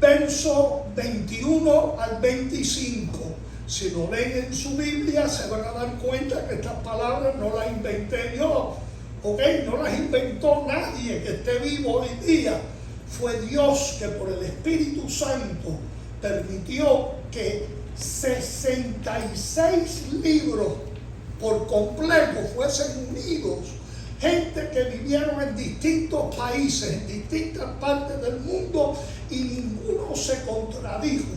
verso 21 al 25. Si lo leen en su Biblia, se van a dar cuenta que estas palabras no las inventé yo, ¿ok? No las inventó nadie que esté vivo hoy día. Fue Dios que por el Espíritu Santo permitió que 66 libros por completo fuesen unidos. Gente que vivieron en distintos países, en distintas partes del mundo, y ninguno se contradijo.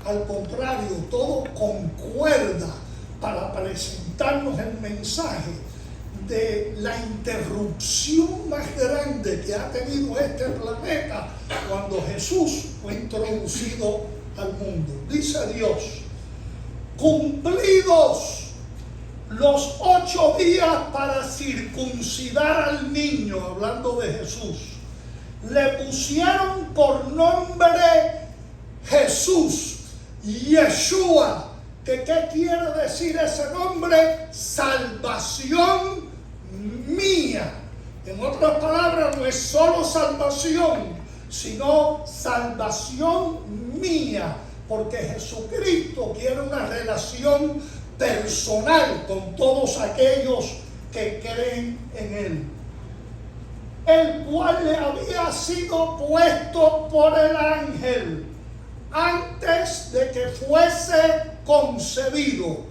Al contrario, todo concuerda para presentarnos el mensaje de la interrupción más grande que ha tenido este planeta cuando Jesús fue introducido al mundo. Dice Dios: cumplidos los 8 días para circuncidar al niño, hablando de Jesús, le pusieron por nombre Jesús, Yeshua. ¿Qué quiere decir ese nombre? Salvación mía. En otras palabras, no es solo salvación, sino salvación mía, porque Jesucristo quiere una relación personal con todos aquellos que creen en Él, el cual le había sido puesto por el ángel antes de que fuese concebido.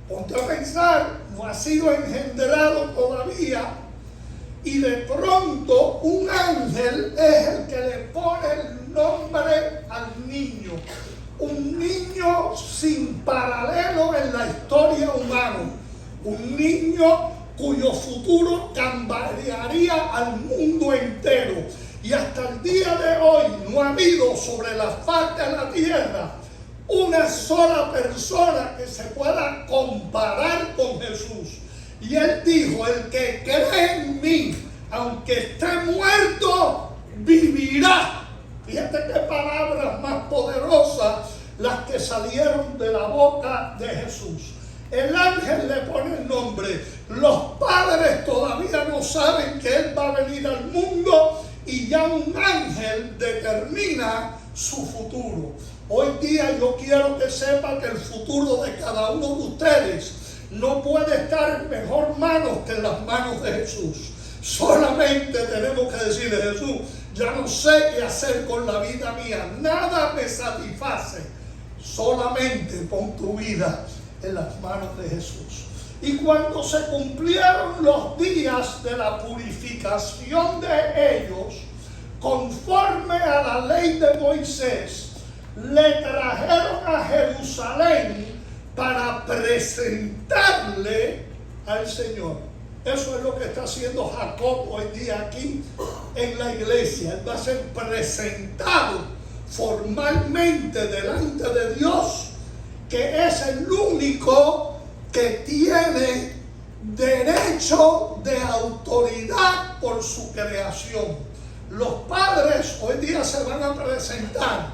Ponte a pensar, no ha sido engendrado todavía, y de pronto un ángel es el que le pone el nombre al niño. Un niño sin paralelo en la historia humana. Un niño cuyo futuro cambiaría al mundo entero. Y hasta el día de hoy no ha habido sobre la faz de la tierra una sola persona que se pueda comparar con Jesús. Y Él dijo: el que cree en mí, aunque esté muerto, vivirá. Fíjate qué palabras más poderosas las que salieron de la boca de Jesús. El ángel le pone el nombre. Los padres todavía no saben que Él va a venir al mundo, y ya un ángel determina su futuro. Hoy día yo quiero que sepa que el futuro de cada uno de ustedes no puede estar en mejor manos que en las manos de Jesús. Solamente tenemos que decirle: Jesús, ya no sé qué hacer con la vida mía, nada me satisface. Solamente pon tu vida en las manos de Jesús. Y cuando se cumplieron los días de la purificación de ellos, conforme a la ley de Moisés, le trajeron a Jerusalén para presentarle al Señor. Eso es lo que está haciendo Jacob hoy día aquí en la iglesia. Él va a ser presentado formalmente delante de Dios, que es el único que tiene derecho de autoridad por su creación. Los padres hoy día se van a presentar.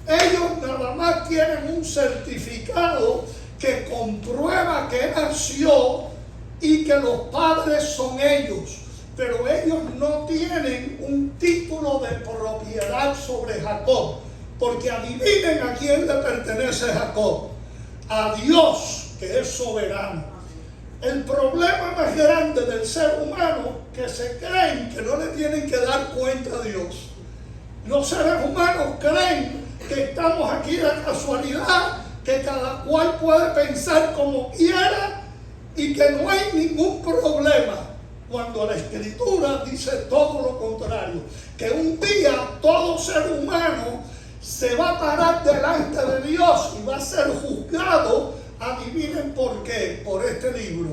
Ellos nada más tienen un certificado que comprueba que nació y que los padres son ellos, pero ellos no tienen un título de propiedad sobre Jacob, porque adivinen a quién le pertenece Jacob: a Dios, que es soberano. El problema más grande del ser humano que se creen que no le tienen que dar cuenta a Dios. Los seres humanos creen que estamos aquí de casualidad, que cada cual puede pensar como quiera y que no hay ningún problema, cuando la Escritura dice todo lo contrario, que un día todo ser humano se va a parar delante de Dios y va a ser juzgado. Adivinen por qué: por este libro.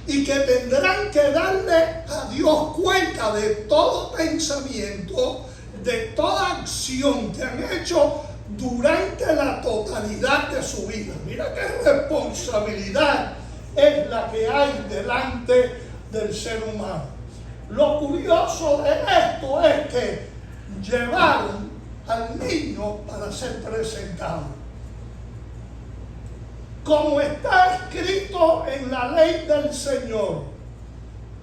Y que tendrán que darle a Dios cuenta de todo pensamiento, de toda acción que han hecho durante la totalidad de su vida. Mira qué responsabilidad es la que hay delante del ser humano. Lo curioso de esto es que llevaron al niño para ser presentado. Como está escrito en la ley del Señor: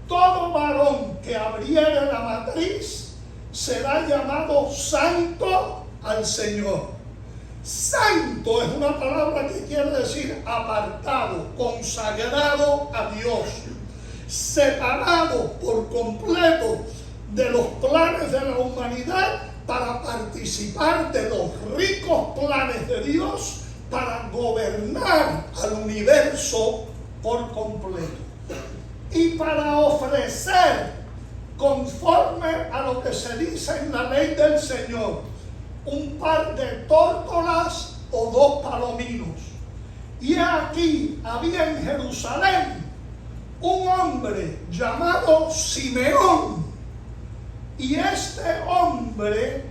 todo varón que abriere la matriz será llamado santo al Señor. Santo es una palabra que quiere decir apartado, consagrado a Dios, separado por completo de los planes de la humanidad para participar de los ricos planes de Dios para gobernar al universo por completo y para ofrecer, conforme a lo que se dice en la ley del Señor, un par de tórtolas o 2 palominos. Y aquí había en Jerusalén un hombre llamado Simeón, y este hombre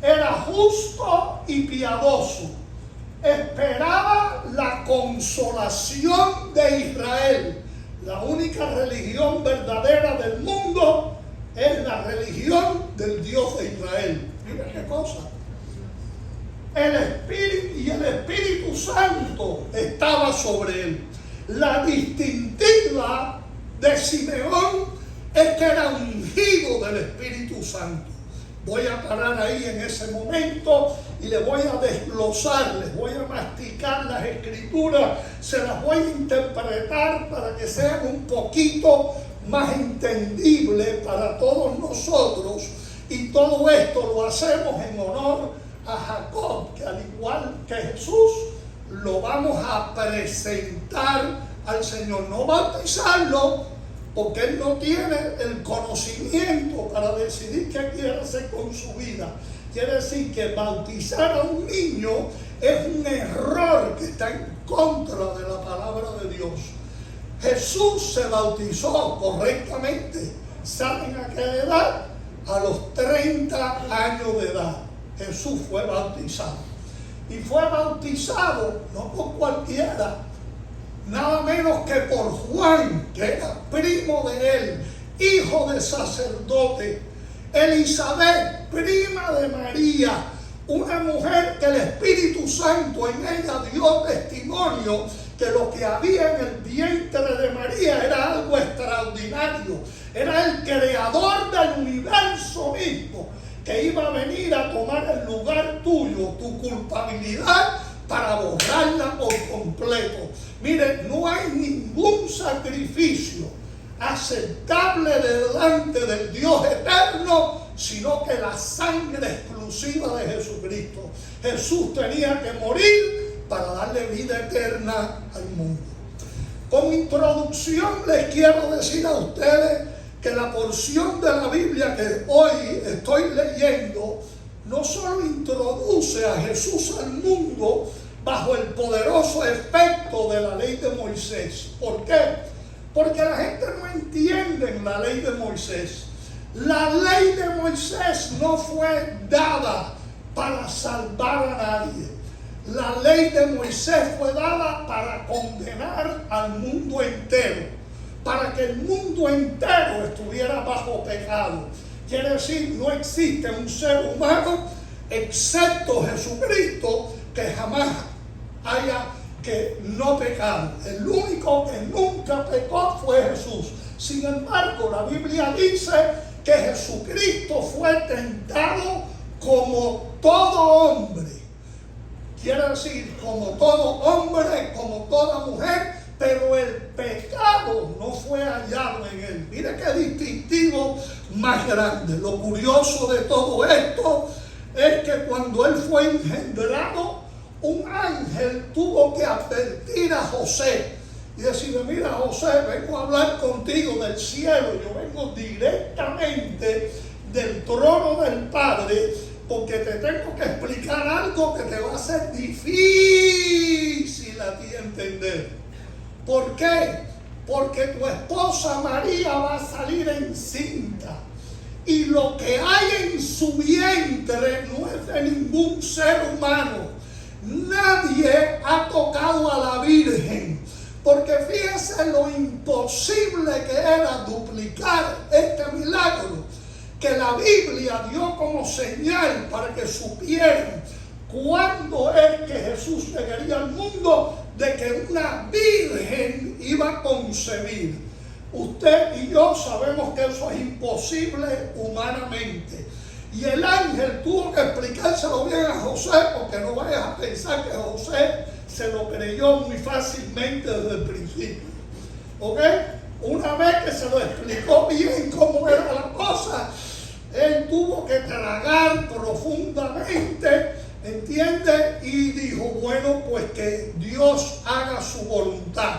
era justo y piadoso, esperaba la consolación de Israel. La única religión verdadera del mundo es la religión del Dios de Israel. Mira qué cosa. El Espíritu Santo estaba sobre él. La distintiva de Simeón es que era ungido del Espíritu Santo. Voy a parar ahí en ese momento y le voy a desglosar, les voy a masticar las escrituras, se las voy a interpretar para que sean un poquito más entendibles para todos nosotros. Y todo esto lo hacemos en honor a Jacob, que al igual que Jesús, lo vamos a presentar al Señor, no bautizarlo, porque él no tiene el conocimiento para decidir qué quiere hacer con su vida. Quiere decir que bautizar a un niño es un error que está en contra de la palabra de Dios. Jesús se bautizó correctamente. ¿Saben a qué edad? A los 30 años de edad. Jesús fue bautizado. Y fue bautizado no por cualquiera, nada menos que por Juan, que era primo de él, hijo de sacerdote. Elizabeth, prima de María, una mujer que el Espíritu Santo en ella dio testimonio que lo que había en el vientre de María era algo extraordinario. Era el creador del universo mismo, que iba a venir a tomar el lugar tuyo, tu culpabilidad, para borrarla por completo. Mire, no hay ningún sacrificio aceptable delante del Dios eterno, sino que la sangre exclusiva de Jesucristo. Jesús tenía que morir para darle vida eterna al mundo. Como introducción les quiero decir a ustedes que la porción de la Biblia que hoy estoy leyendo no solo introduce a Jesús al mundo bajo el poderoso efecto de la ley de Moisés. ¿Por qué? Porque la gente no entiende la ley de Moisés. La ley de Moisés no fue dada para salvar a nadie. La ley de Moisés fue dada para condenar al mundo entero, para que el mundo entero estuviera bajo pecado. Quiere decir, no existe un ser humano excepto Jesucristo que jamás haya que no pecado. El único que nunca pecó fue Jesús. Sin embargo, la Biblia dice que Jesucristo fue tentado como todo hombre. Quiere decir, como todo hombre, como toda mujer, pero el pecado no fue hallado en él. Mire qué distintivo más grande. Lo curioso de todo esto es que cuando él fue engendrado, un ángel tuvo que advertir a José y decirle: mira, José, vengo a hablar contigo del cielo, yo vengo directamente del trono del Padre, porque te tengo que explicar algo que te va a ser difícil a ti entender. ¿Por qué? Porque tu esposa María va a salir encinta, y lo que hay en su vientre no es de ningún ser humano. Nadie ha tocado a la Virgen, porque fíjense lo imposible que era duplicar este milagro, que la Biblia dio como señal para que supieran cuándo es que Jesús llegaría al mundo, de que una virgen iba a concebir. Usted y yo sabemos que eso es imposible humanamente. Y el ángel tuvo que explicárselo bien a José, porque no vayas a pensar que José se lo creyó muy fácilmente desde el principio. ¿Ok? Una vez que se lo explicó bien cómo era la cosa, él tuvo que tragar profundamente, ¿entiende? Y dijo, bueno, pues que Dios haga su voluntad.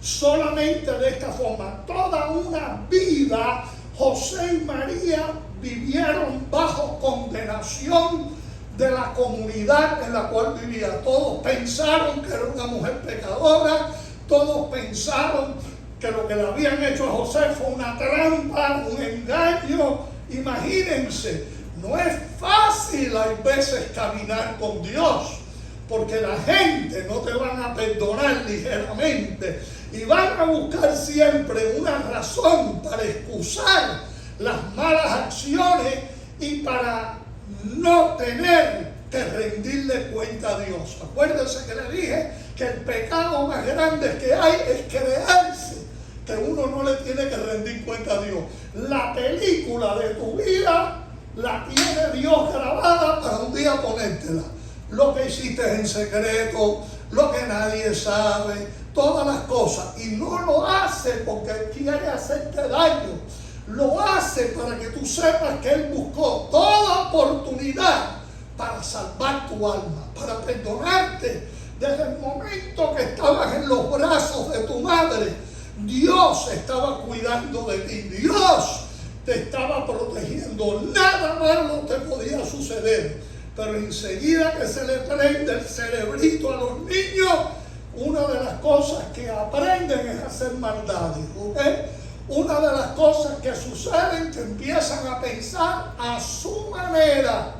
Solamente de esta forma, toda una vida, José y María vivieron bajo condenación de la comunidad en la cual vivía. Todos pensaron que era una mujer pecadora, todos pensaron que lo que le habían hecho a José fue una trampa, un engaño. Imagínense, no es fácil a veces caminar con Dios, porque la gente no te van a perdonar ligeramente y van a buscar siempre una razón para excusar las malas acciones y para no tener que rendirle cuenta a Dios. Acuérdense que le dije que el pecado más grande que hay es creerse que uno no le tiene que rendir cuenta a Dios. La película de tu vida la tiene Dios grabada para un día ponértela. Lo que hiciste en secreto, lo que nadie sabe, todas las cosas. Y no lo hace porque quiere hacerte daño. Lo hace para que tú sepas que Él buscó toda oportunidad para salvar tu alma, para perdonarte. Desde el momento que estabas en los brazos de tu madre, Dios estaba cuidando de ti. Dios te estaba protegiendo. Nada malo te podía suceder. Pero enseguida que se le prende el cerebrito a los niños, una de las cosas que aprenden es hacer maldades. ¿Ok? Una de las cosas que suceden que empiezan a pensar a su manera.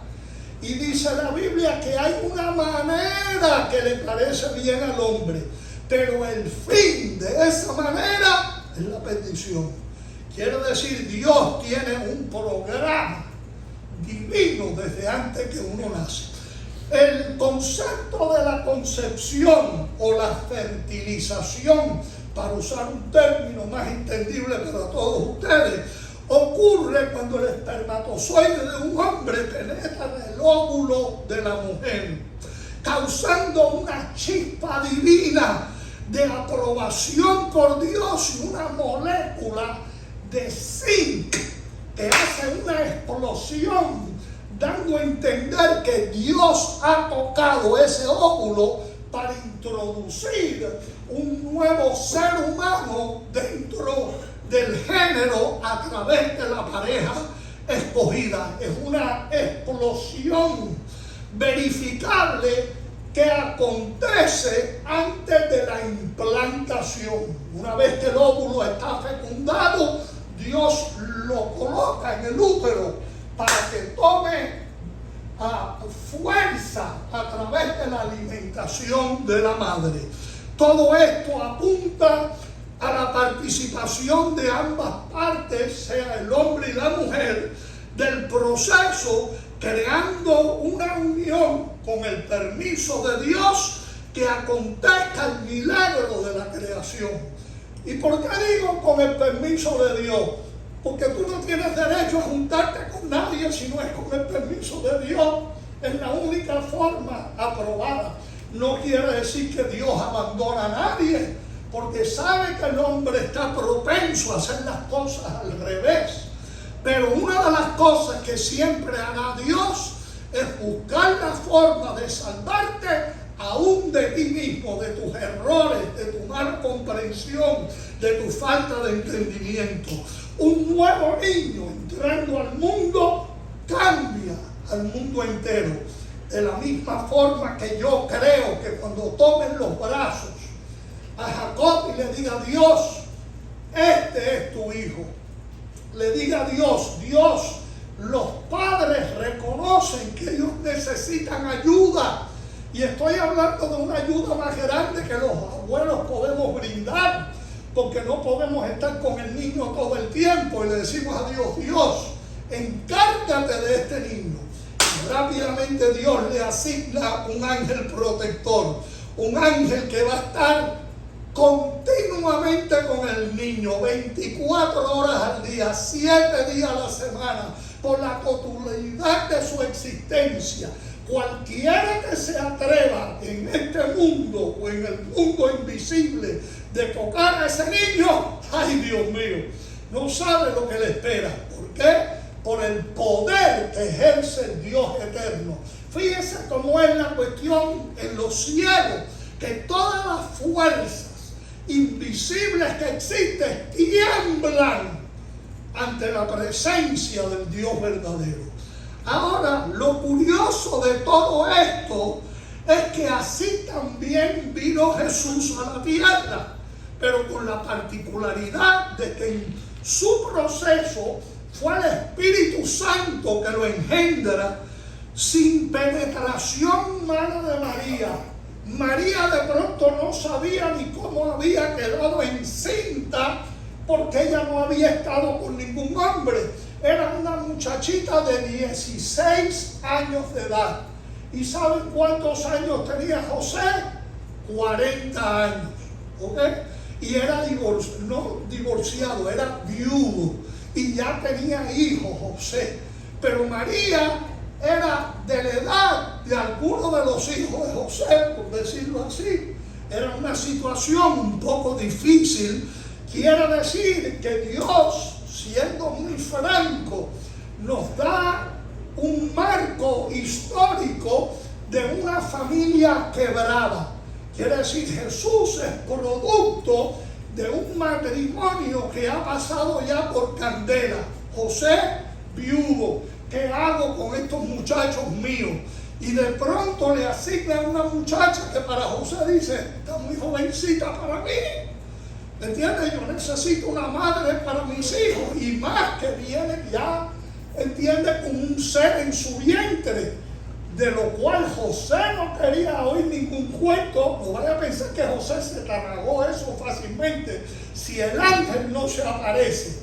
Y dice la Biblia que hay una manera que le parece bien al hombre, pero el fin de esa manera es la perdición. Quiere decir, Dios tiene un programa divino desde antes que uno nace. El concepto de la concepción o la fertilización, para usar un término más entendible para todos ustedes, ocurre cuando el espermatozoide de un hombre penetra en el óvulo de la mujer, causando una chispa divina de aprobación por Dios y una molécula de zinc que hace una explosión, dando a entender que Dios ha tocado ese óvulo para introducir un nuevo ser humano dentro del género a través de la pareja escogida. Es una explosión verificable que acontece antes de la implantación. Una vez que el óvulo está fecundado, Dios lo coloca en el útero para que tome fuerza a través de la alimentación de la madre. Todo esto apunta a la participación de ambas partes, sea el hombre y la mujer, del proceso, creando una unión con el permiso de Dios que acontezca el milagro de la creación. ¿Y por qué digo con el permiso de Dios? Porque tú no tienes derecho a juntarte con nadie si no es con el permiso de Dios. Es la única forma aprobada. No quiere decir que Dios abandona a nadie, porque sabe que el hombre está propenso a hacer las cosas al revés. Pero una de las cosas que siempre hará Dios es buscar la forma de salvarte aún de ti mismo, de tus errores, de tu mala comprensión, de tu falta de entendimiento. Un nuevo niño entrando al mundo cambia al mundo entero. De la misma forma que yo creo que cuando tomen los brazos a Jacob y le diga: Dios, este es tu hijo. Le diga a Dios: Dios, los padres reconocen que ellos necesitan ayuda. Y estoy hablando de una ayuda más grande que los abuelos podemos brindar, porque no podemos estar con el niño todo el tiempo. Y le decimos a Dios: Dios, encárgate de este niño. Y rápidamente Dios le asigna un ángel protector, un ángel que va a estar continuamente con el niño, 24 horas al día, 7 días a la semana, por la totalidad de su existencia. Cualquiera que se atreva en este mundo o en el mundo invisible de tocar a ese niño, ay Dios mío, no sabe lo que le espera. ¿Por qué? Por el poder que ejerce el Dios eterno. Fíjense cómo es la cuestión en los cielos, que todas las fuerzas invisibles que existen tiemblan ante la presencia del Dios verdadero. Ahora, lo curioso de todo esto es que así también vino Jesús a la tierra, pero con la particularidad de que en su proceso fue el Espíritu Santo que lo engendra sin penetración humana de María. María de pronto no sabía ni cómo había quedado encinta, porque ella no había estado con ningún hombre. Era una muchachita de 16 años de edad. ¿Y saben cuántos años tenía José? 40 años. ¿Ok? Y era no divorciado, era viudo. Y ya tenía hijos José. Pero María era de la edad de alguno de los hijos de José, por decirlo así. Era una situación un poco difícil. Quiere decir que Dios, siendo muy franco, nos da un marco histórico de una familia quebrada. Quiere decir, Jesús es producto de un matrimonio que ha pasado ya por candela. José, viudo. ¿Qué hago con estos muchachos míos? Y de pronto le asignan una muchacha que para José dice, está muy jovencita para mí. ¿Me entiendes? Yo necesito una madre para mis hijos. Y más que viene ya, entiende, con un ser en su vientre, de lo cual José no quería oír ningún cuento. No vaya a pensar que José se tragó eso fácilmente. Si el ángel no se aparece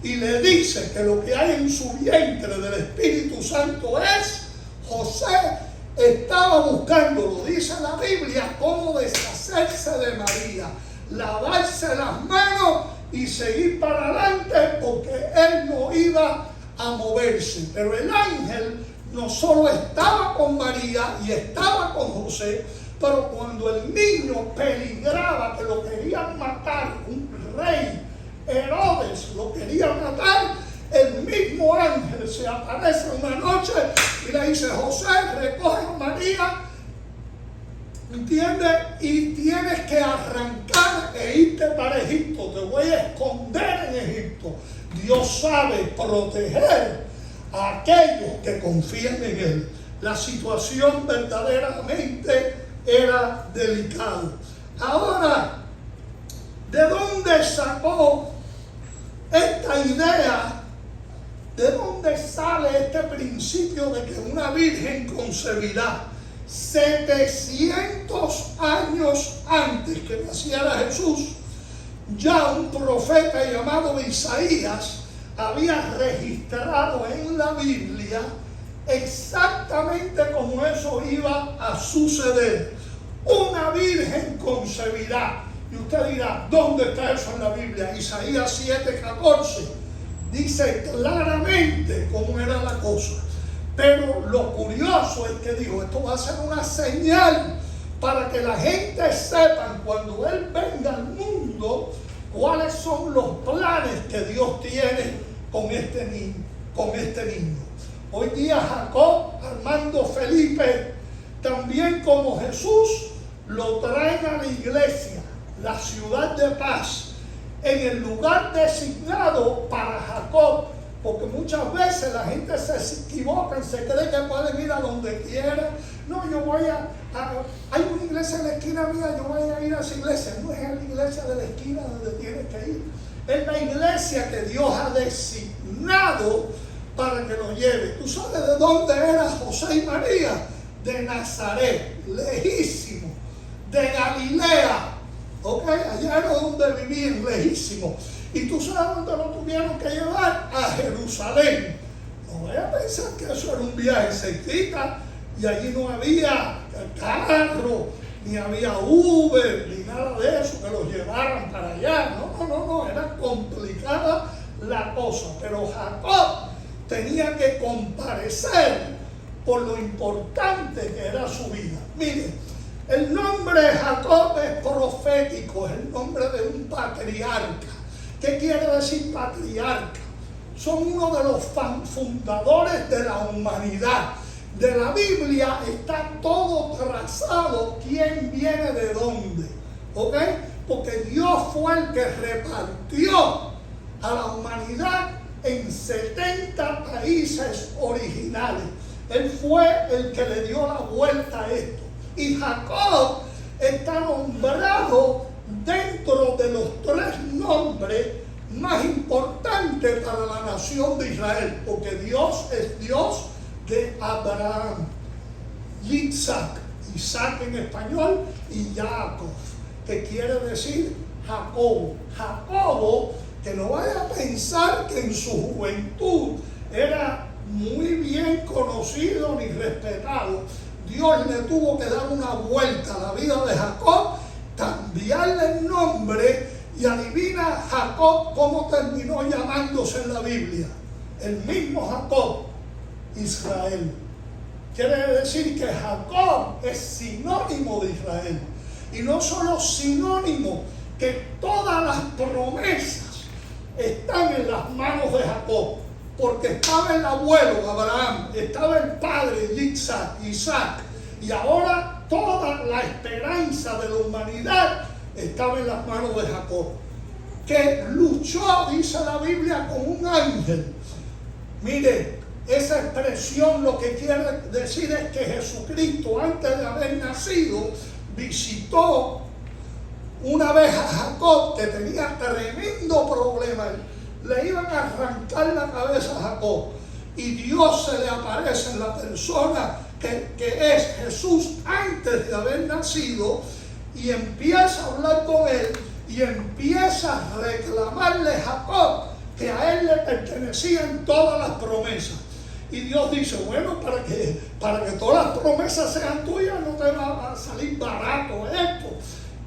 y le dice que lo que hay en su vientre del Espíritu Santo es, José estaba buscando, lo dice la Biblia, cómo deshacerse de María, lavarse las manos y seguir para adelante, porque él no iba a moverse. Pero el ángel no solo estaba con María y estaba con José, pero cuando el niño peligraba, que lo querían matar, un rey, Herodes, lo quería matar, el mismo ángel se aparece una noche y le dice, José, recoge a María, ¿entiendes? Y tienes que arrancar e irte para Egipto, te voy a esconder en Egipto. Dios sabe proteger a aquellos que confían en Él. La situación verdaderamente era delicada. Ahora, ¿de dónde sacó esta idea? ¿De dónde sale este principio de que una virgen concebirá? 700 años antes que naciera Jesús, ya un profeta llamado Isaías había registrado en la Biblia exactamente como eso iba a suceder. Una virgen concebirá. Y usted dirá, ¿dónde está eso en la Biblia? Isaías 7:14 dice claramente cómo era la cosa. Pero lo curioso es que dijo, esto va a ser una señal para que la gente sepa cuando Él venga al mundo cuáles son los planes que Dios tiene con este niño. Hoy día Jacob, Armando, Felipe, también como Jesús, lo traen a la iglesia, la ciudad de paz, en el lugar designado para Jacob, porque muchas veces la gente se equivoca, se cree que pueden ir a donde quiera. No, yo voy hay una iglesia en la esquina mía, yo voy a ir a esa iglesia. No es en la iglesia de la esquina donde tienes que ir, es la iglesia que Dios ha designado para que lo lleve. ¿Tú sabes de dónde era José y María? De Nazaret, lejísimo, de Galilea. Ok, allá era donde vivían, lejísimo. Y tú sabes dónde lo tuvieron que llevar, a Jerusalén. No vaya a pensar que eso era un viaje cerquita y allí no había carro, ni había Uber, ni nada de eso que los llevaran para allá. No, era complicada la cosa. Pero Jacob tenía que comparecer por lo importante que era su vida. Mire, el nombre de Jacob es profético, es el nombre de un patriarca. ¿Qué quiere decir patriarca? Son uno de los fundadores de la humanidad. De la Biblia está todo trazado, quién viene de dónde, ¿ok? Porque Dios fue el que repartió a la humanidad en 70 países originales. Él fue el que le dio la vuelta a esto. Y Jacob está nombrado dentro de los 3 nombres más importantes para la nación de Israel, porque Dios es Dios de Abraham, Isaac en español, y Jacob, que quiere decir Jacobo. Jacobo, que no vaya a pensar que en su juventud era muy bien conocido ni respetado. Dios le tuvo que dar una vuelta a la vida de Jacob, cambiarle el nombre, y adivina Jacob cómo terminó llamándose en la Biblia. El mismo Jacob, Israel. Quiere decir que Jacob es sinónimo de Israel. Y no solo sinónimo, que todas las promesas están en las manos de Jacob. Porque estaba el abuelo Abraham, estaba el padre Isaac, y ahora toda la esperanza de la humanidad estaba en las manos de Jacob, que luchó, dice la Biblia, con un ángel. Mire, esa expresión lo que quiere decir es que Jesucristo, antes de haber nacido, visitó una vez a Jacob, que tenía tremendo problema. Le iban a arrancar la cabeza a Jacob, y Dios se le aparece en la persona que es Jesús antes de haber nacido, y empieza a hablar con él, y empieza a reclamarle a Jacob que a él le pertenecían todas las promesas. Y Dios dice, bueno, para que todas las promesas sean tuyas, no te va a salir barato esto.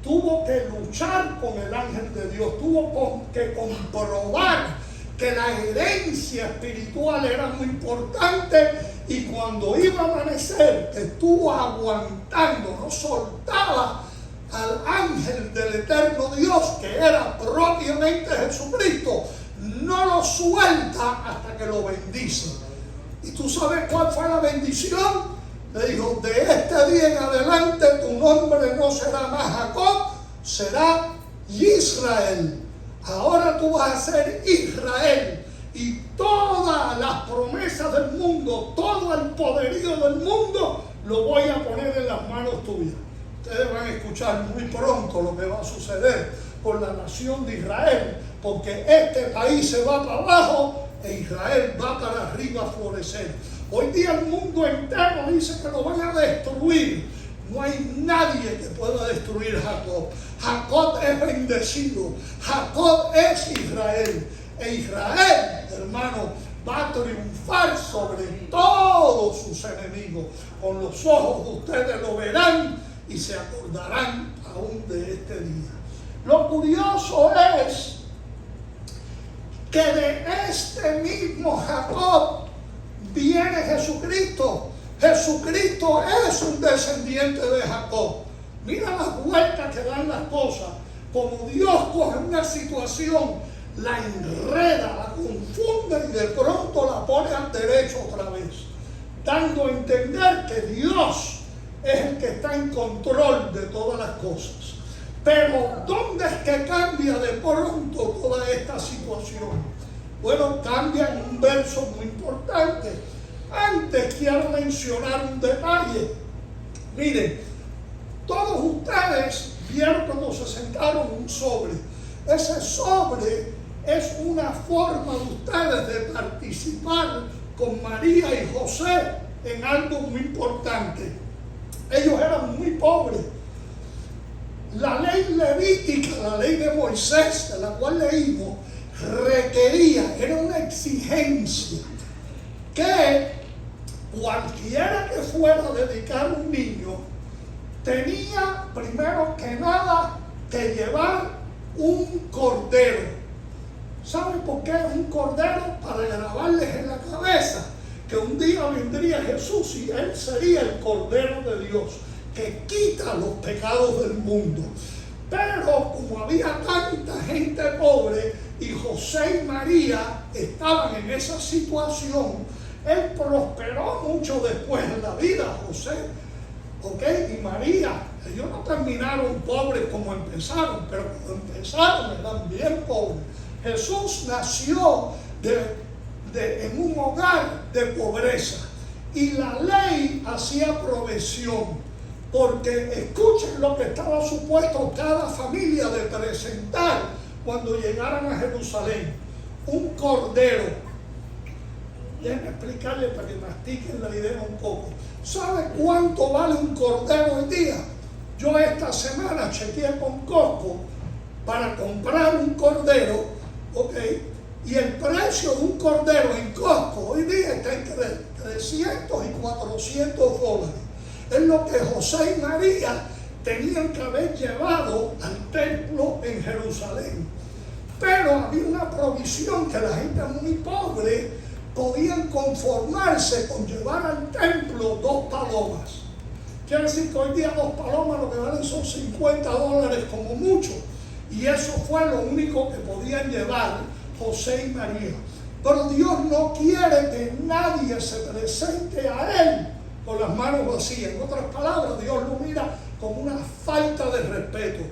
Tuvo que luchar con el ángel de Dios, tuvo que comprobar que la herencia espiritual era muy importante, y cuando iba a amanecer estuvo aguantando, no soltaba al ángel del eterno Dios, que era propiamente Jesucristo, no lo suelta hasta que lo bendice. ¿Y tú sabes cuál fue la bendición? Le dijo, de este día en adelante tu nombre no será más Jacob, será Israel. Ahora tú vas a ser Israel, y todas las promesas del mundo, todo el poderío del mundo, lo voy a poner en las manos tuyas. Ustedes van a escuchar muy pronto lo que va a suceder con la nación de Israel, porque este país se va para abajo e Israel va para arriba a florecer. Hoy día el mundo entero dice que lo van a destruir. No hay nadie que pueda destruir a Jacob. Jacob es bendecido. Jacob es Israel. E Israel, hermano, va a triunfar sobre todos sus enemigos. Con los ojos de ustedes lo verán y se acordarán aún de este día. Lo curioso es que de este mismo Jacob viene Jesucristo. Jesucristo es un descendiente de Jacob. Mira las vueltas que dan las cosas. Como Dios coge una situación, la enreda, la confunde y de pronto la pone al derecho otra vez, dando a entender que Dios es el que está en control de todas las cosas. Pero ¿dónde es que cambia de pronto toda esta situación? Bueno, cambia en un verso muy importante. Antes quiero mencionar un detalle. Miren, todos ustedes vieron cuando se sentaron un sobre. Ese sobre es una forma de ustedes de participar con María y José en algo muy importante. Ellos eran muy pobres. La ley levítica, la ley de Moisés, de la cual leímos, requería, era una exigencia, que cualquiera que fuera a dedicar un niño tenía primero que nada que llevar un cordero. ¿Sabe por qué es un cordero? Para grabarles en la cabeza que un día vendría Jesús y Él sería el Cordero de Dios que quita los pecados del mundo. Pero como había tanta gente pobre y José y María estaban en esa situación, Él prosperó mucho después en la vida, José, ¿ok? Y María. Ellos no terminaron pobres como empezaron, pero como empezaron eran bien pobres. Jesús nació en un hogar de pobreza y la ley hacía provisión, porque escuchen lo que estaba supuesto cada familia de presentar cuando llegaran a Jerusalén: un cordero. Déjenme explicarle para que mastiquen la idea un poco. ¿Sabe cuánto vale un cordero hoy día? Yo esta semana chequeé con Costco para comprar un cordero, ¿ok? Y el precio de un cordero en Costco hoy día está entre 300 y 400 dólares. Es lo que José y María tenían que haber llevado al templo en Jerusalén. Pero había una provisión que la gente muy pobre podían conformarse con llevar al templo 2 palomas. Quiere decir que hoy día 2 palomas lo que valen son 50 dólares como mucho. Y eso fue lo único que podían llevar José y María. Pero Dios no quiere que nadie se presente a Él con las manos vacías. En otras palabras, Dios lo mira como una falta de respeto.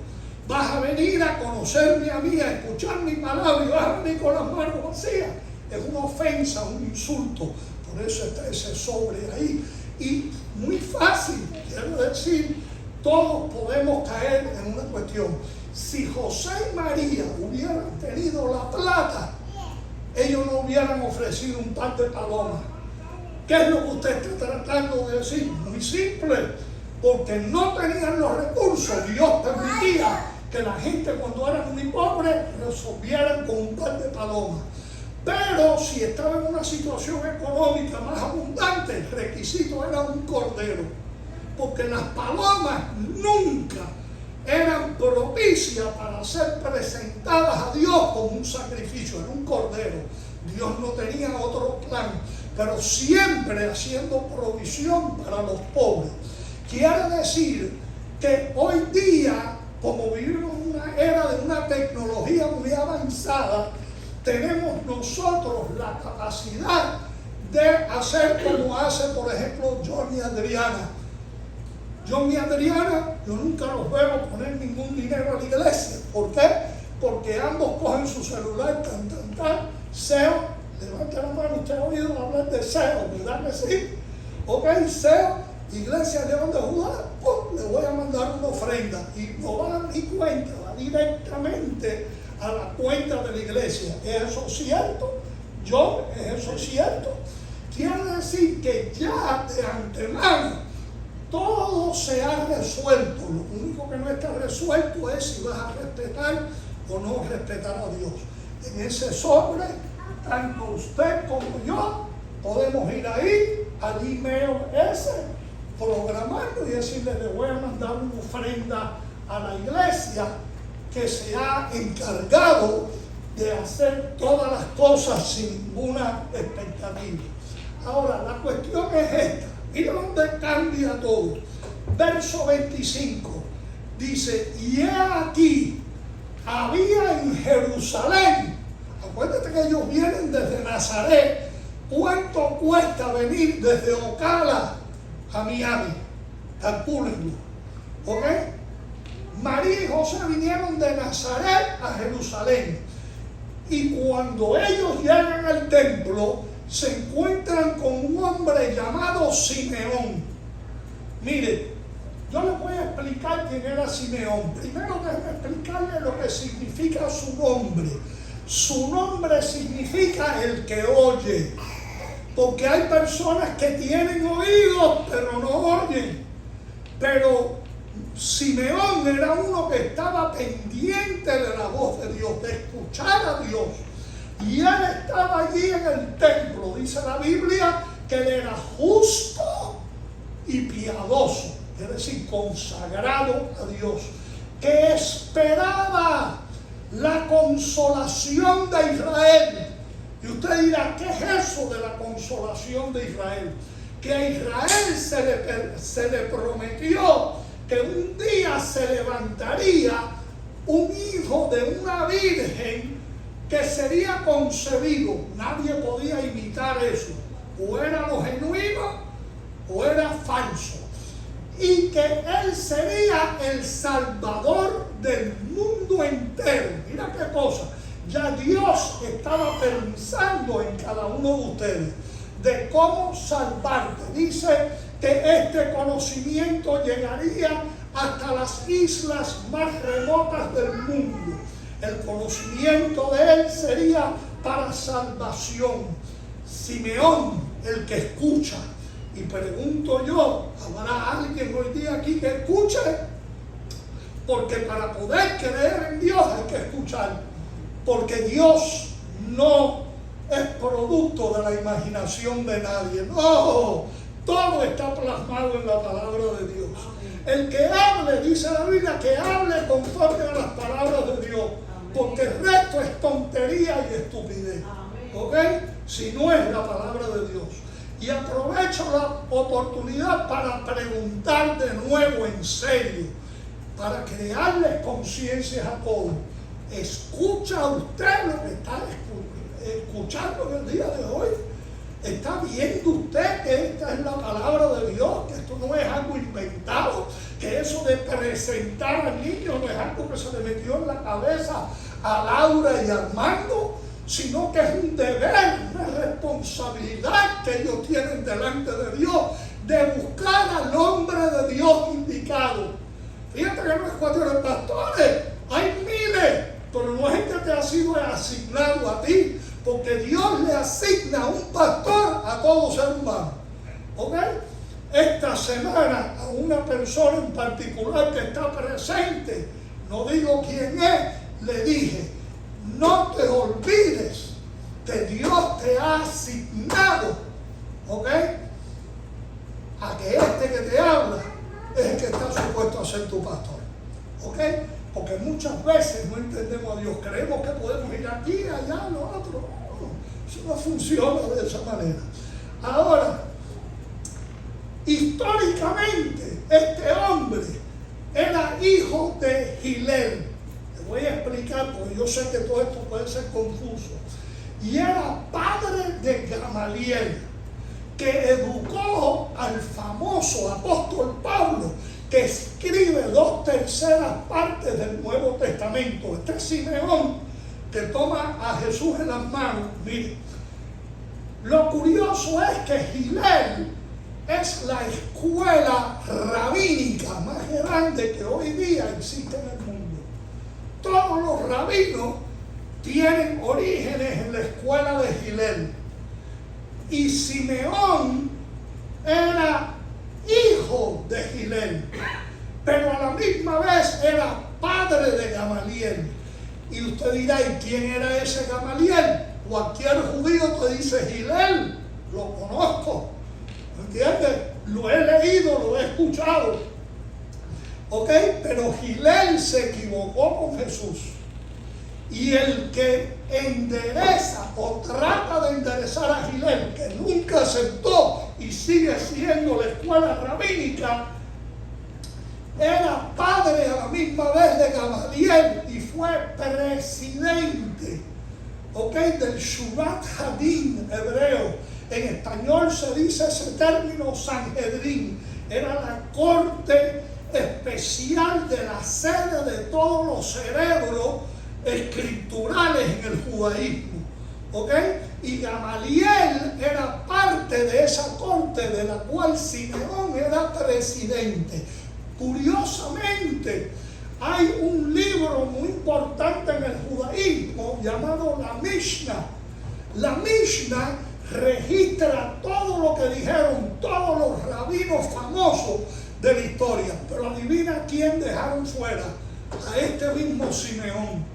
Vas a venir a conocerme a mí, a escuchar mi palabra, y vas a venir con las manos vacías. Es una ofensa, un insulto. Por eso está ese sobre ahí. Y muy fácil, quiero decir, todos podemos caer en una cuestión. Si José y María hubieran tenido la plata, ellos no hubieran ofrecido un par de palomas. ¿Qué es lo que usted está tratando de decir? Muy simple, porque no tenían los recursos. Dios permitía que la gente, cuando eran muy pobres, resolvieran con un par de palomas. Pero si estaba en una situación económica más abundante, el requisito era un cordero, porque las palomas nunca eran propicias para ser presentadas a Dios como un sacrificio. Era un cordero. Dios no tenía otro plan, pero siempre haciendo provisión para los pobres. Quiere decir que hoy día, como vivimos en una era de una tecnología muy avanzada, tenemos nosotros la capacidad de hacer como hace, por ejemplo, John y Adriana. John y Adriana, yo nunca los veo poner ningún dinero a la iglesia. ¿Por qué? Porque ambos cogen su celular, SEO, levanta la mano, usted ha oído hablar de SEO, ¿verdad que sí? Ok, SEO, Iglesia León de Judá, ¡pum!, le voy a mandar una ofrenda. Y no va a dar ni cuenta, va directamente a la cuenta de la iglesia. ¿Es eso cierto? John, ¿es eso cierto? Quiere decir que ya de antemano todo se ha resuelto. Lo único que no está resuelto es si vas a respetar o no respetar a Dios. En ese sobre, tanto usted como yo podemos ir ahí, al email ese, programarlo y decirle: le voy a mandar una ofrenda a la iglesia que se ha encargado de hacer todas las cosas sin ninguna expectativa. Ahora, la cuestión es esta. Mira dónde cambia todo. Verso 25 dice: y he aquí, había en Jerusalén, acuérdate que ellos vienen desde Nazaret. ¿Cuánto cuesta venir desde Ocala a Miami, al público? ¿Ok? María y José vinieron de Nazaret a Jerusalén. Y cuando ellos llegan al templo, se encuentran con un hombre llamado Simeón. Mire, yo les voy a explicar quién era Simeón. Primero déjenme explicarles lo que significa su nombre. Su nombre significa el que oye. Porque hay personas que tienen oídos, pero no oyen. Pero Simeón era uno que estaba pendiente de la voz de Dios, de escuchar a Dios. Y él estaba allí en el templo. Dice la Biblia que él era justo y piadoso, es decir, consagrado a Dios, que esperaba la consolación de Israel. Y usted dirá, ¿qué es eso de la consolación de Israel? Que a Israel se le prometió que un día se levantaría un hijo de una virgen que sería concebido. Nadie podía imitar eso. O era lo genuino o era falso. Y que él sería el salvador del mundo entero. Mira qué cosa. Ya Dios estaba pensando en cada uno de ustedes de cómo salvarte. Dice que este conocimiento llegaría hasta las islas más remotas del mundo. El conocimiento de él sería para salvación. Simeón, el que escucha. Y pregunto yo, ¿habrá alguien hoy día aquí que escuche? Porque para poder creer en Dios hay que escuchar. Porque Dios no es producto de la imaginación de nadie. No, todo está plasmado en la palabra de Dios. El que hable, dice la Biblia, que hable conforme a las palabras de Dios. Porque el resto es tontería y estupidez. ¿Ok? Si no es la palabra de Dios. Y aprovecho la oportunidad para preguntar de nuevo en serio, para crearles conciencias a todos. ¿Escucha usted lo que está escuchando en el día de hoy? ¿Está viendo usted que esta es la palabra de Dios? Que esto no es algo inventado, que eso de presentar al niño no es algo que se le metió en la cabeza a Laura y a Armando, sino que es un deber, una responsabilidad que ellos tienen delante de Dios, de buscar al hombre de Dios indicado. Fíjate que no es cuestión de pastores, hay miles, pero no es que te ha sido asignado a ti, porque Dios le asigna un pastor a todo ser humano. ¿Ok? Esta semana a una persona en particular que está presente, no digo quién es, le dije, no te olvides que Dios te ha asignado, ¿ok?, a que este que te habla es el que está supuesto a ser tu pastor, ¿ok? Porque muchas veces no entendemos a Dios, creemos que podemos ir aquí, allá, lo otro. No, eso no funciona de esa manera. Ahora, históricamente, este hombre era hijo de Gilel. Te voy a explicar porque yo sé que todo esto puede ser confuso. Y era padre de Gamaliel, que educó al famoso apóstol Pablo, que escribe 2/3 partes del Nuevo Testamento. Este Simeón, que toma a Jesús en las manos. Mire, lo curioso es que Gilel es la escuela rabínica más grande que hoy día existe en el mundo. Todos los rabinos tienen orígenes en la escuela de Gilel. Y Simeón era hijo de Gilel, pero a la misma vez era padre de Gamaliel. Y usted dirá, ¿y quién era ese Gamaliel? Cualquier judío te dice Gilel, lo conozco, ¿entiendes? Lo he leído, lo he escuchado, ¿ok? Pero Gilel se equivocó con Jesús. Y el que endereza o trata de enderezar a Gilel, que nunca aceptó y sigue siendo la escuela rabínica, era padre a la misma vez de Gamaliel y fue presidente, ¿ok?, del Shuvat Hadin hebreo. En español se dice ese término Sanhedrin. Era la corte especial de la sede de todos los cerebros escriturales en el judaísmo, ¿ok? Y Gamaliel era parte de esa corte de la cual Simeón era presidente. Curiosamente, hay un libro muy importante en el judaísmo llamado la Mishnah. La Mishnah registra todo lo que dijeron todos los rabinos famosos de la historia, pero adivina quién dejaron fuera: a este mismo Simeón.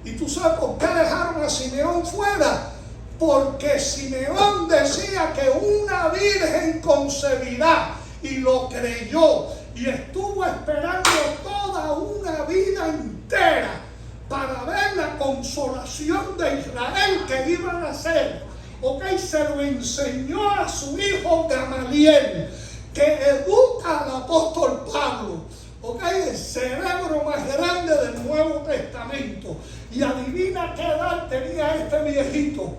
¿Y tú sabes por qué dejaron a Simeón fuera? Porque Simeón decía que una virgen concebirá, y lo creyó, y estuvo esperando toda una vida entera para ver la consolación de Israel que iban a hacer. Ok, se lo enseñó a su hijo Gamaliel, que educa al apóstol Pablo. Ok, el cerebro más grande del Nuevo Testamento. Y adivina qué edad tenía este viejito.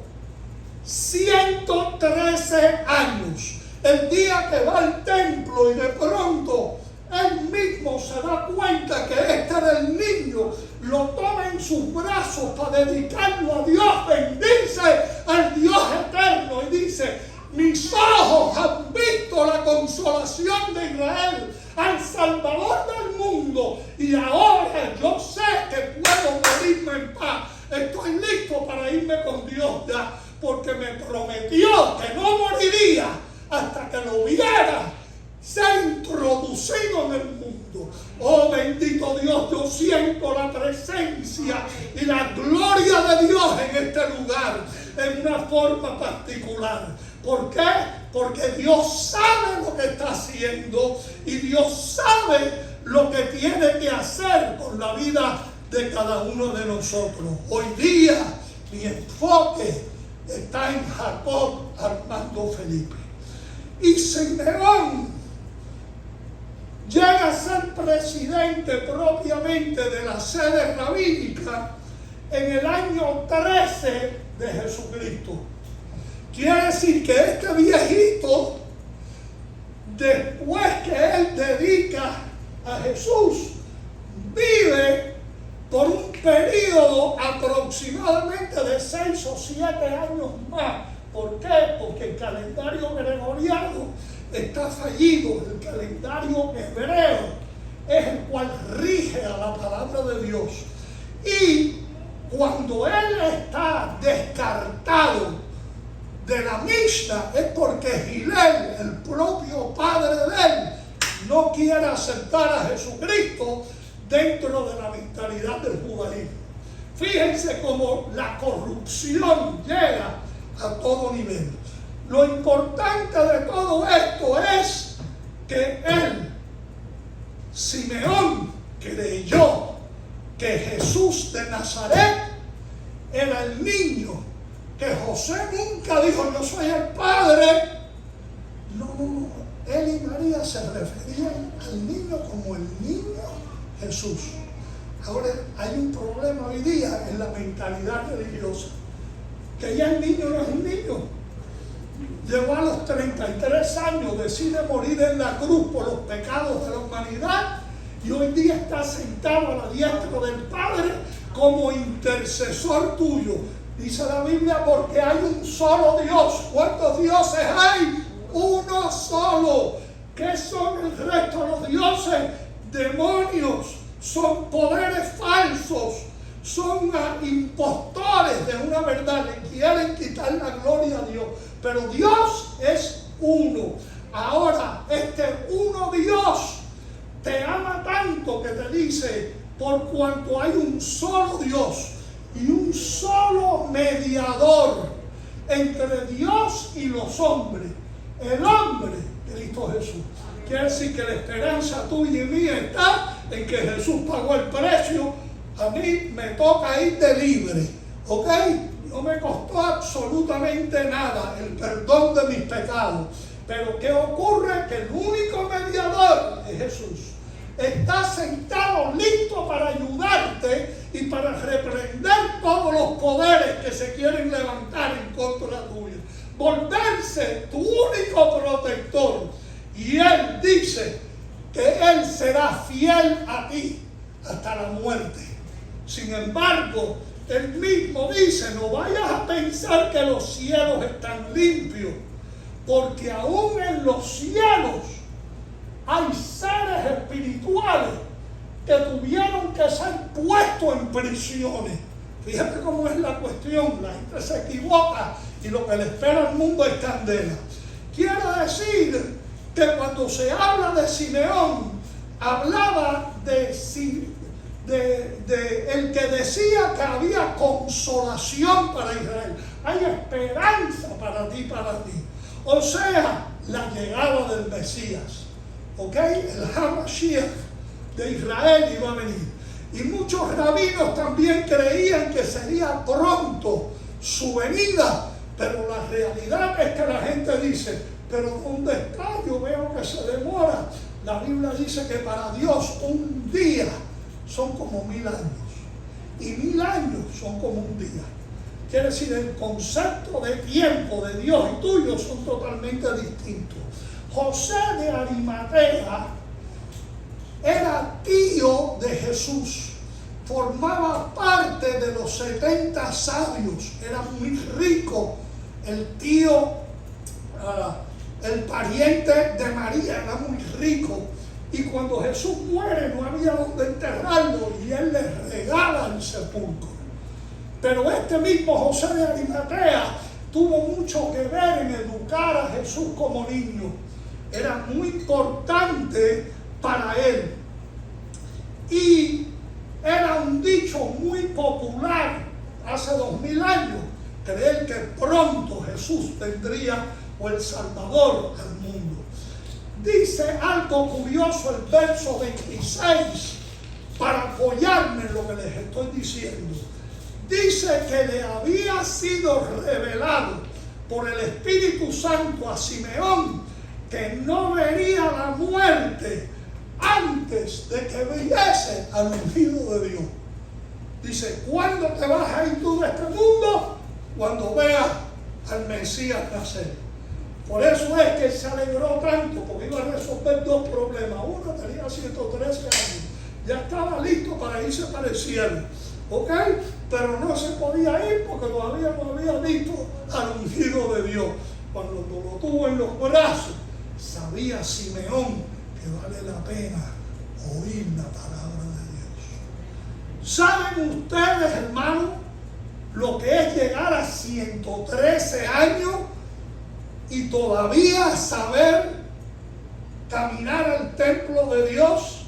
113 años. El día que va al templo y de pronto él mismo se da cuenta que este era el niño, lo toma en sus brazos para dedicarlo a Dios, bendice al Dios eterno y dice: mis ojos han visto la consolación de Israel, al Salvador del mundo, y ahora yo sé que puedo morirme en paz. Estoy listo para irme con Dios ya, porque me prometió que no moriría hasta que lo viera ser introducido en el mundo. Oh bendito Dios, yo siento la presencia y la gloria de Dios en este lugar en una forma particular. ¿Por qué? Porque Dios sabe lo que está haciendo y Dios sabe lo que tiene que hacer con la vida de cada uno de nosotros. Hoy día mi enfoque está en Jacob Armando Felipe. Y Simeón llega a ser presidente propiamente de la sede rabínica en el año 13 de Jesucristo. Quiere decir que este viejito, después que él dedica a Jesús, vive por un periodo aproximadamente de 6 o 7 años más. ¿Por qué? Porque el calendario gregoriano está fallido. El calendario hebreo es el cual rige a la palabra de Dios. Y cuando él está descartado de la Mishnah es porque Gilel, el propio padre de él, no quiere aceptar a Jesucristo dentro de la mentalidad del judaísmo. Fíjense cómo la corrupción llega a todo nivel. Lo importante de todo esto es que él, Simeón, creyó que Jesús de Nazaret era el niño, que José nunca dijo yo soy el padre. No. Él y María se referían al niño como el niño Jesús. Ahora hay un problema hoy día en la mentalidad religiosa, que ya el niño no es un niño. Llegó a los 33 años, decide morir en la cruz por los pecados de la humanidad y hoy día está sentado a la diestra del Padre como intercesor tuyo. Dice la Biblia, porque hay un solo Dios. ¿Cuántos dioses hay? Uno solo. ¿Qué son el resto de los dioses? Demonios, son poderes falsos, son impostores de una verdad, le quieren quitar la gloria a Dios. Pero Dios es uno. Ahora, este uno Dios te ama tanto que te dice, por cuanto hay un solo Dios y un solo mediador entre Dios y los hombres, el hombre, Cristo Jesús. Quiere decir que la esperanza tuya y mía está en que Jesús pagó el precio. A mí me toca ir de libre, ¿ok? No me costó absolutamente nada el perdón de mis pecados. Pero ¿qué ocurre? Que el único mediador es Jesús. Está sentado listo para ayudarte y para reprender todos los poderes que se quieren levantar en contra tuya. Volverse tu único protector. Y Él dice que Él será fiel a ti hasta la muerte. Sin embargo, Él mismo dice, no vayas a pensar que los cielos están limpios, porque aún en los cielos hay seres espirituales que tuvieron que ser puestos en prisiones. Fíjate cómo es la cuestión, la gente se equivoca y lo que le espera al mundo es candela. Quiere decir que cuando se habla de Simeón, hablaba de el que decía que había consolación para Israel. Hay esperanza para ti, para ti. O sea, la llegada del Mesías. ¿Ok? El Hamashiach de Israel iba a venir. Y muchos rabinos también creían que sería pronto su venida. Pero la realidad es que la gente dice, pero ¿dónde está? Yo veo que se demora. La Biblia dice que para Dios un día son como 1000 años. Y 1000 años son como un día. Quiere decir, el concepto de tiempo de Dios y tuyo son totalmente distintos. José de Arimatea era tío de Jesús, formaba parte de los 70 sabios, era muy rico, el tío, el pariente de María era muy rico, y cuando Jesús muere no había donde enterrarlo y él le regala el sepulcro. Pero este mismo José de Arimatea tuvo mucho que ver en educar a Jesús como niño. Era muy importante para él. Y era un dicho muy popular hace 2000 años, creer que pronto Jesús vendría o el Salvador al mundo. Dice algo curioso el verso 26 para apoyarme en lo que les estoy diciendo. Dice que le había sido revelado por el Espíritu Santo a Simeón que no vería la muerte antes de que viese al ungido de Dios. Dice, ¿cuándo te vas a ir tú de este mundo? Cuando veas al Mesías nacer. Por eso es que se alegró tanto, porque iba a resolver 2 problemas. Uno tenía 113 años, ya estaba listo para irse para el cielo, ¿ok? Pero no se podía ir porque todavía no había visto al ungido de Dios. Cuando lo tuvo en los brazos, sabía Simeón que vale la pena oír la palabra de Dios. ¿Saben ustedes, hermanos, lo que es llegar a 113 años y todavía saber caminar al templo de Dios?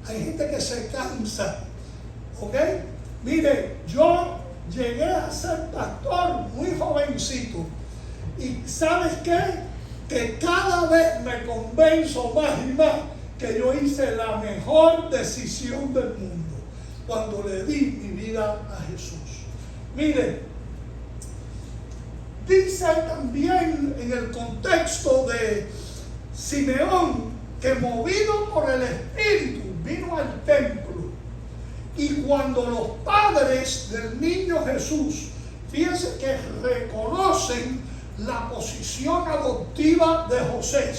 Hay gente que se cansa, ¿ok? Mire, yo llegué a ser pastor muy jovencito y ¿sabes qué? Que cada vez me convenzo más y más que yo hice la mejor decisión del mundo cuando le di mi vida a Jesús. Mire, dice también en el contexto de Simeón que movido por el Espíritu vino al templo, y cuando los padres del niño Jesús, fíjense que reconocen la posición adoptiva de José,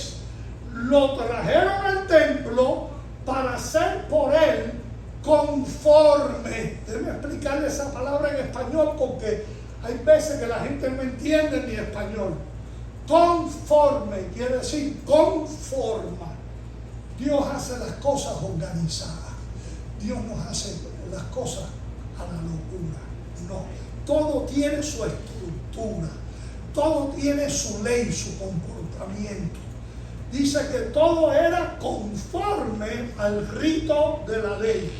lo trajeron al templo para ser por él conforme. Déjenme explicarle esa palabra en español porque hay veces que la gente no entiende ni español. Conforme quiere decir conforma. Dios hace las cosas organizadas. Dios no hace las cosas a la locura. No. Todo tiene su estructura. Todo tiene su ley, su comportamiento. Dice que todo era conforme al rito de la ley.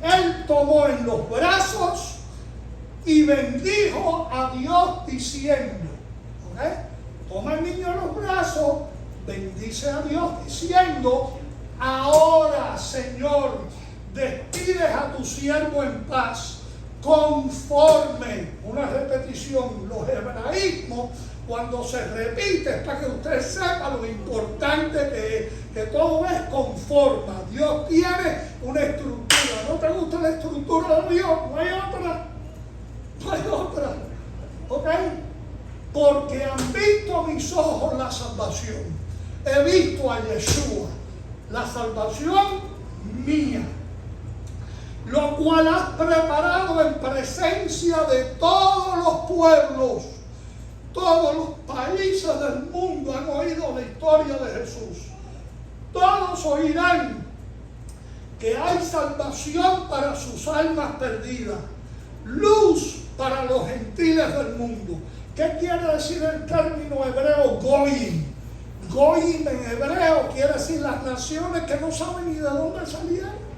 Él tomó en los brazos y bendijo a Dios diciendo, ¿ok? Toma al niño en los brazos, bendice a Dios diciendo, ahora, Señor, despides a tu siervo en paz, conforme, una repetición, los hebraísmos, cuando se repite, es para que usted sepa lo importante que es, que todo es conforme. Dios tiene una estructura. ¿No te gusta la estructura de Dios? No hay otra. No hay otra. ¿Ok? Porque han visto mis ojos la salvación. He visto a Yeshua, la salvación mía, lo cual has preparado en presencia de todos los pueblos. Todos los países del mundo han oído la historia de Jesús. Todos oirán que hay salvación para sus almas perdidas, luz para los gentiles del mundo. ¿Qué quiere decir el término hebreo goyim? Goyim en hebreo quiere decir las naciones que no saben ni de dónde salieron.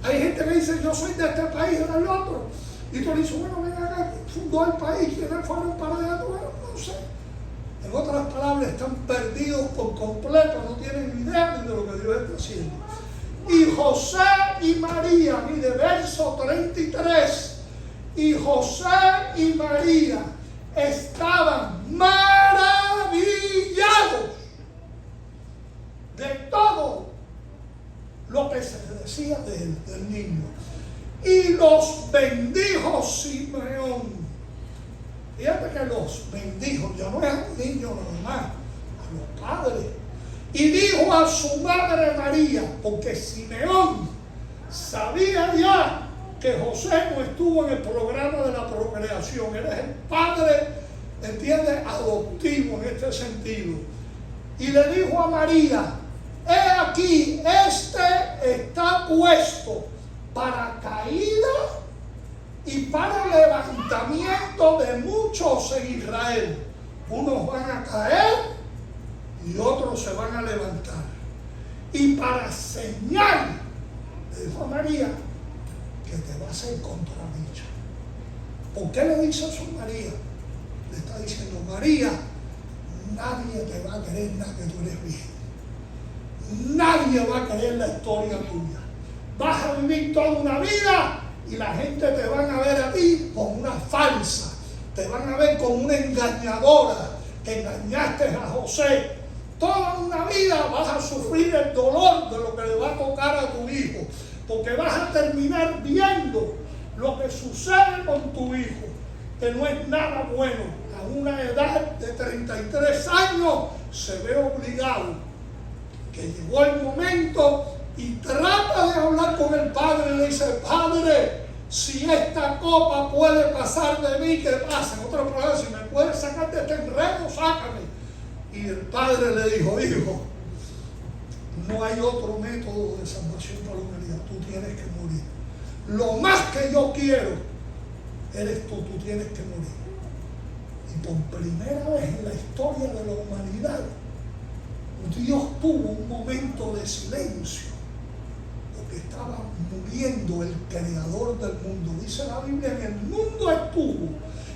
Hay gente que dice, yo soy de este país o del otro. Y tú le dices, bueno, ven acá, fundó el país, ¿quiénes fueron para allá? Bueno, no sé. En otras palabras, están perdidos por completo, no tienen ni idea ni de lo que Dios está haciendo. Y José y María, mire, verso 33, y José y María estaban maravillados de todo lo que se decía del niño. Y los bendijo Simeón. Fíjate que los bendijo, ya no es a un niño normal, a los padres. Y dijo a su madre María, porque Simeón sabía ya que José no estuvo en el programa de la procreación, él es el padre, entiende, adoptivo en este sentido. Y le dijo a María, he aquí, está puesto para caída y para levantamiento de muchos en Israel. Unos van a caer y otros se van a levantar. Y para señal, le dijo a María, que te va a hacer contradicha. ¿Por qué le dice eso a María? Le está diciendo, María, nadie te va a querer nada que tú eres virgen. Nadie va a querer la historia tuya. Vas a vivir toda una vida y la gente te van a ver a ti como una falsa. Te van a ver como una engañadora que engañaste a José. Toda una vida vas a sufrir el dolor de lo que le va a tocar a tu hijo. Porque vas a terminar viendo lo que sucede con tu hijo, que no es nada bueno. A una edad de 33 años se ve obligado, que llegó el momento y trata de hablar con el padre y le dice, Padre, si esta copa puede pasar de mí, que pase. En otras palabras, si me puedes sacar de este enredo, sácame. Y el padre le dijo, hijo, no hay otro método de salvación para la humanidad, tú tienes que morir. Lo más que yo quiero eres tú tienes que morir. Y por primera vez en la historia de la humanidad, Dios tuvo un momento de silencio, porque estaba muriendo el creador del mundo. Dice la Biblia, en el mundo estuvo,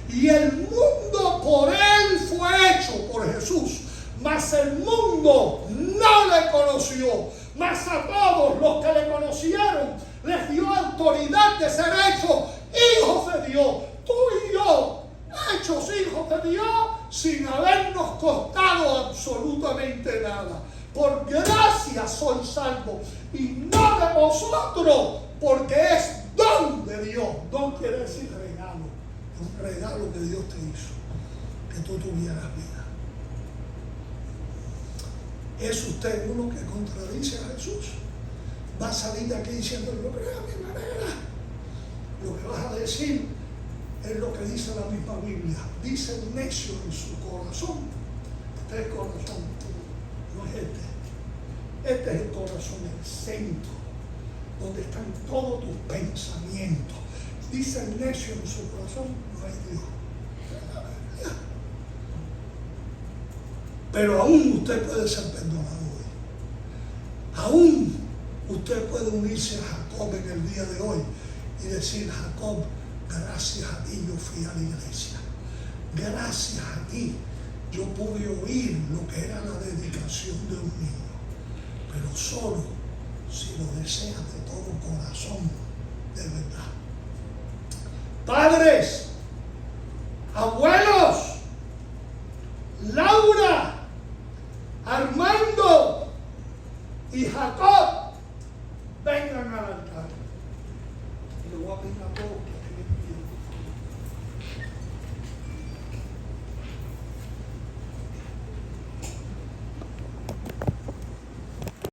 y el mundo por él fue hecho, por Jesús. Mas el mundo no le conoció. Mas a todos los que le conocieron les dio autoridad de ser hechos hijos de Dios. Tú y yo, hechos hijos de Dios, sin habernos costado absolutamente nada. Por gracia soy salvo, y no de vosotros, porque es don de Dios. Don quiere decir regalo. Es un regalo que Dios te hizo, que tú tuvieras vida. ¿Es usted uno que contradice a Jesús? Va a salir de aquí diciendo, yo creo a mi manera. Lo que vas a decir es lo que dice la misma Biblia. Dice el necio en su corazón. Este es el corazón, no es este. Este es el corazón, el centro, donde están todos tus pensamientos. Dice el necio en su corazón, no hay Dios. Pero aún usted puede ser perdonado hoy. Aún usted puede unirse a Jacob en el día de hoy y decir, Jacob, gracias a ti yo fui a la iglesia. Gracias a ti yo pude oír lo que era la dedicación de un niño. Pero solo si lo deseas de todo corazón, de verdad. Padres, abuelos, Laura, Armando y Jacob, vengan al altar. Y le voy a pedir a todos